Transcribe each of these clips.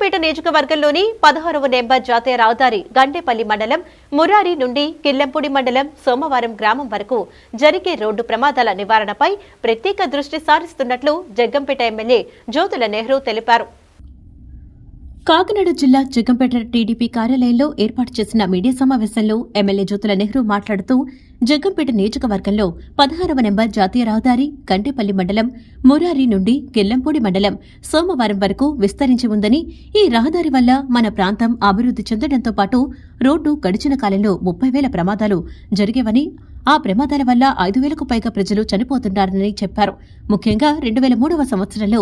జగ్గంపేట నియోజకవర్గంలోని 16వ నెంబర్ జాతీయ రహదారి గండేపల్లి మండలం మురారి నుండి కిల్లెంపూడి మండలం సోమవారం గ్రామం వరకు జరిగే రోడ్డు ప్రమాదాల నివారణపై ప్రత్యేక దృష్టి సారిస్తున్నట్లు జగ్గంపేట ఎమ్మెల్యే జ్యోతుల నెహ్రూ తెలిపారు. కాకినాడ జిల్లా జగ్గంపేట టీడీపీ కార్యాలయంలో ఏర్పాటు చేసిన మీడియా సమావేశంలో ఎమ్మెల్యే జ్యోతుల నెహ్రూ మాట్లాడుతూ జగ్గంపేట నియోజకవర్గంలో 16వ నెంబర్ జాతీయ రహదారి గండేపల్లి మండలం మురారి నుండి కిల్లెంపూడి మండలం సోమవారం వరకు విస్తరించి ఉందని, ఈ రహదారి వల్ల మన ప్రాంతం అభివృద్ది చెందడంతో పాటు రోడ్డు గడిచిన కాలంలో 30,000 ప్రమాదాలు జరిగేవని, ఆ ప్రమాదాల వల్ల 5,000కు పైగా ప్రజలు చనిపోతున్నారని చెప్పారు. ముఖ్యంగా 2003వ సంవత్సరంలో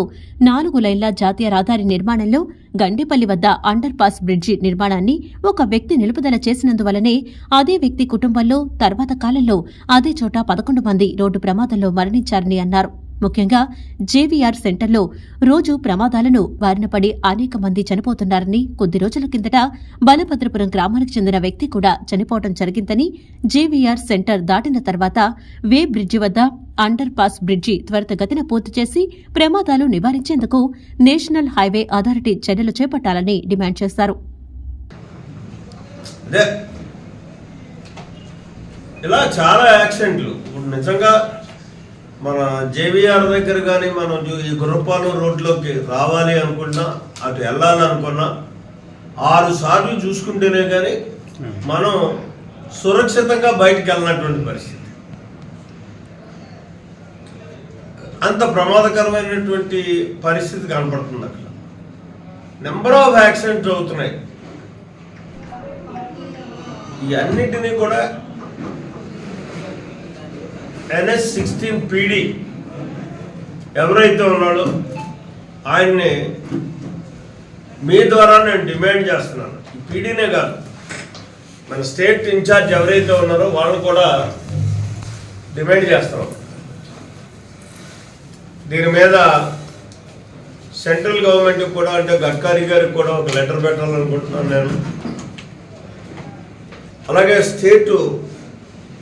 4 లైన్ల జాతీయ రహదారి నిర్మాణంలో గండేపల్లి వద్ద అండర్ పాస్ బ్రిడ్జి నిర్మాణాన్ని ఒక వ్యక్తి నిలుపుదల చేసినందువల్లనే అదే వ్యక్తి కుటుంబంలో తర్వాత కాలంలో అదే చోట 11 మంది రోడ్డు ప్రమాదంలో మరణించారని అన్నారు. ముఖ్యంగా జేవీఆర్ సెంటర్లో రోజు ప్రమాదాలను బారిన పడి అనేక మంది చనిపోతున్నారని, కొద్ది రోజుల కిందట బలభద్రపురం గ్రామానికి చెందిన వ్యక్తి కూడా చనిపోవడం జరిగిందని, జేవీఆర్ సెంటర్ దాటిన తర్వాత వే బ్రిడ్జి వద్ద అండర్ పాస్ బ్రిడ్జి త్వరితగతిన పూర్తి చేసి ప్రమాదాలు నివారించేందుకు నేషనల్ హైవే అథారిటీ చర్యలు చేపట్టాలని డిమాండ్ చేశారు. ఇలా చాలా యాక్సిడెంట్లు నిజంగా మన జేవీఆర్ దగ్గర కానీ మనం ఈ గుర్రపాలెం రోడ్లోకి రావాలి అనుకున్నా, అటు వెళ్ళాలనుకున్నా 6 సార్లు చూసుకుంటేనే కానీ మనం సురక్షితంగా బయటకు వెళ్ళినటువంటి పరిస్థితి. అంత ప్రమాదకరమైనటువంటి పరిస్థితి కనపడుతుంది. అక్కడ నెంబర్ ఆఫ్ యాక్సిడెంట్స్ అవుతున్నాయి. ఈ అన్నింటినీ కూడా NS16 PD ఎవరైతే ఉన్నాడో ఆయన్ని మీ ద్వారా నేను డిమాండ్ చేస్తున్నాను. ఈ పీడీనే కాదు, మన స్టేట్ ఇన్ఛార్జ్ ఎవరైతే ఉన్నారో వాళ్ళు కూడా డిమాండ్ చేస్తాం. దీని మీద సెంట్రల్ గవర్నమెంట్కి కూడా, అంటే గడ్కరీ గారికి కూడా ఒక లెటర్ పెట్టాలనుకుంటున్నాను నేను. అలాగే స్టేటు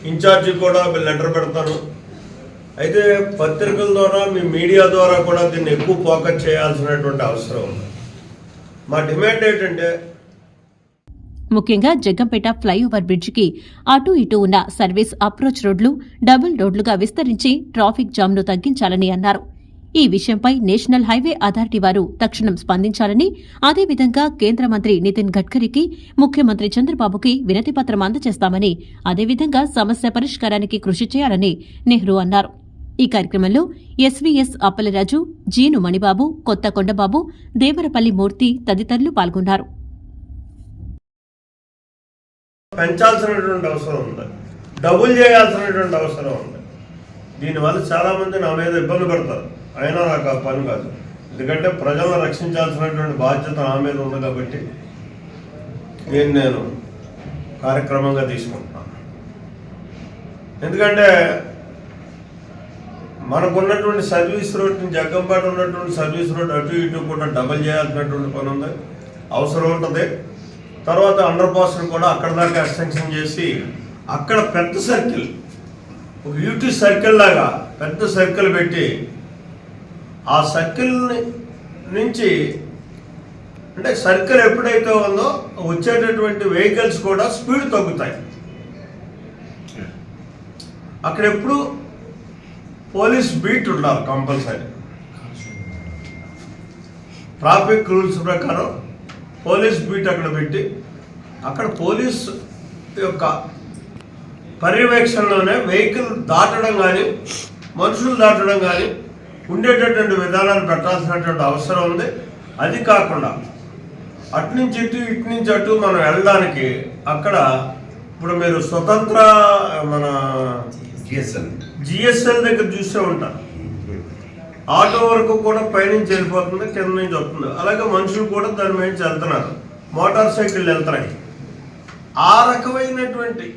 ఇన్ఛార్జి కూడా లెటర్ పెడతాను. అయితే పత్రికల ద్వారా, మీ మీడియా ద్వారా కూడా దీన్ని ఎక్కువ ఫోకస్ చేయాల్సినటువంటి అవసరం ఉంది. మా డిమాండ్ ఏంటంటే, ముఖ్యంగా జగ్గంపేట ఫ్లైఓవర్ బ్రిడ్జికి అటు ఇటు ఉన్న సర్వీస్ అప్రోచ్ రోడ్లు డబుల్ రోడ్లుగా విస్తరించి ట్రాఫిక్ జామ్ను తగ్గించాలని అన్నారు. ఈ విషయంపై నేషనల్ హైవే అథారిటీ వారు తక్షణం స్పందించాలని, అదేవిధంగా కేంద్ర మంత్రి నితిన్ గడ్కరీకి, ముఖ్యమంత్రి చంద్రబాబుకి వినతిపత్రం అందజేస్తామని, అదేవిధంగా సమస్య పరిష్కారానికి కృషి చేయాలని నెహ్రూ అన్నారు. ఈ కార్యక్రమంలో ఎస్వీఎస్ అప్పలరాజు, జీను మణిబాబు, కొత్త కొండబాబు, దేవరపల్లి మూర్తి తదితరులు పాల్గొన్నారు. పెంచాల్సినటువంటి అవసరం ఉంది, డబుల్ చేయాల్సినటువంటి అవసరం ఉంది. దీనివల్ల చాలా మంది నా మీద ఇబ్బంది పడతారు. అయినా నాకు ఆ పని కాదు, ఎందుకంటే ప్రజలను రక్షించాల్సినటువంటి బాధ్యత నా మీద ఉంది కాబట్టి నేను కార్యక్రమంగా తీసుకుంటున్నాను. ఎందుకంటే మనకున్నటువంటి సర్వీస్ రోడ్, జగ్గంపేట ఉన్నటువంటి సర్వీస్ రోడ్ అటు ఇటు కూడా డబల్ చేయాల్సినటువంటి పని ఉంది, అవసరం ఉంటుంది. తర్వాత అండర్ పాస్ని కూడా అక్కడ దాకా ఎక్స్టెన్షన్ చేసి అక్కడ పెద్ద సర్కిల్, ఒక యూటీ సర్కిల్ లాగా పెద్ద సర్కిల్ పెట్టి, ఆ సర్కిల్ నుంచి, అంటే సర్కిల్ ఎప్పుడైతే ఉందో వచ్చేటటువంటి వెహికల్స్ కూడా స్పీడ్ తగ్గుతాయి. అక్కడ ఎప్పుడు పోలీస్ బీట్ ఉండాలి కంపల్సరీ. ట్రాఫిక్ రూల్స్ ప్రకారం పోలీస్ బీట్ అక్కడ పెట్టి, అక్కడ పోలీస్ యొక్క పర్యవేక్షణలోనే వెహికల్ దాటడం కానీ, మనుషులు దాటడం కానీ ఉండేటటువంటి విధానాలు పెట్టాల్సినటువంటి అవసరం ఉంది. అది కాకుండా అటు నుంచి ఇటు, ఇటు నుంచి అటు మనం వెళ్ళడానికి అక్కడ ఇప్పుడు మీరు స్వతంత్ర మన జిఎస్ఎల్ దగ్గర చూసే ఉంటారు, ఆటో వరకు కూడా పైనుంచి వెళ్ళిపోతుంది, కింద నుంచి వస్తుంది. అలాగే మనుషులు కూడా దాని మీద వెళ్తున్నారు, మోటార్ సైకిళ్ళు వెళ్తున్నాయి. ఆ రకమైనటువంటి